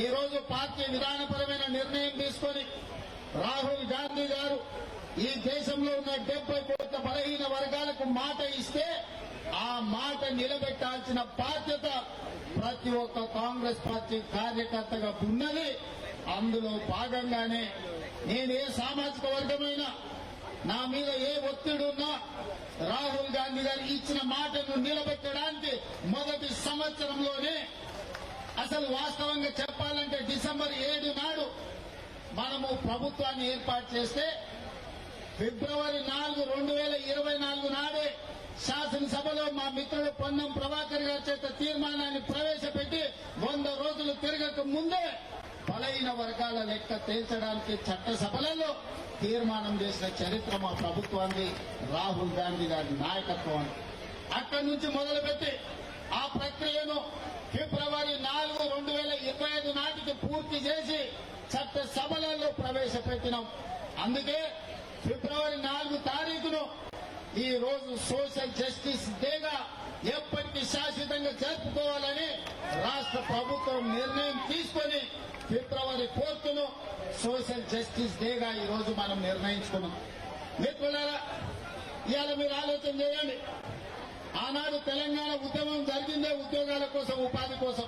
ఈ రోజు పార్టీ విధానపరమైన నిర్ణయం తీసుకొని రాహుల్ గాంధీ గారు ఈ దేశంలో ఉన్న 70 కోట్ల బలహీన వర్గాలకు మాట ఇస్తే ఆ మాట నిలబెట్టాల్సిన బాధ్యత ప్రతి ఒక్క కాంగ్రెస్ పార్టీ కార్యకర్తగా ఉన్నది. అందులో భాగంగానే నేను ఏ సామాజిక వర్గమైనా నా మీద ఏ ఒత్తిడి ఉన్నా రాహుల్ గాంధీ గారు ఇచ్చిన మాటను నిలబెట్టడానికి మొదటి సంవత్సరంలోనే, అసలు వాస్తవంగా చెప్పాలంటే డిసెంబర్ 7 నాడు మనము ప్రభుత్వాన్ని ఏర్పాటు చేస్తే ఫిబ్రవరి 4, 2024 నాడే శాసనసభలో మా మిత్రుడు పొన్నం ప్రభాకర్ గారి చేత తీర్మానాన్ని ప్రవేశపెట్టి 100 రోజులు తిరగక ముందే బలహీన వర్గాల లెక్క తేల్చడానికి చట్టసభలలో తీర్మానం చేసిన చరిత్ర మా ప్రభుత్వాన్ని, రాహుల్ గాంధీ గారి నాయకత్వం. అక్కడి నుంచి మొదలుపెట్టి ఆ ప్రక్రియను ఫిబ్రవరి 4, 2025 నాటికి పూర్తి చేసి చట్టసభలలో ప్రవేశపెట్టినాం. అందుకే ఫిబ్రవరి 4 తారీఖును ఈ రోజు సోషల్ జస్టిస్ డేగా ఎప్పటికీ శాశ్వతంగా జరుపుకోవాలని రాష్ట్ర ప్రభుత్వం నిర్ణయం తీసుకుని ఫిబ్రవరి 4ను సోషల్ జస్టిస్ డేగా ఈ రోజు మనం నిర్ణయించుకున్నాం. మిత్రులారా, ఇవాళ మీరు ఆలోచన చేయండి. ఆనాడు తెలంగాణ ఉద్యమం జరిగిందే ఉద్యోగాల కోసం, ఉపాధి కోసం.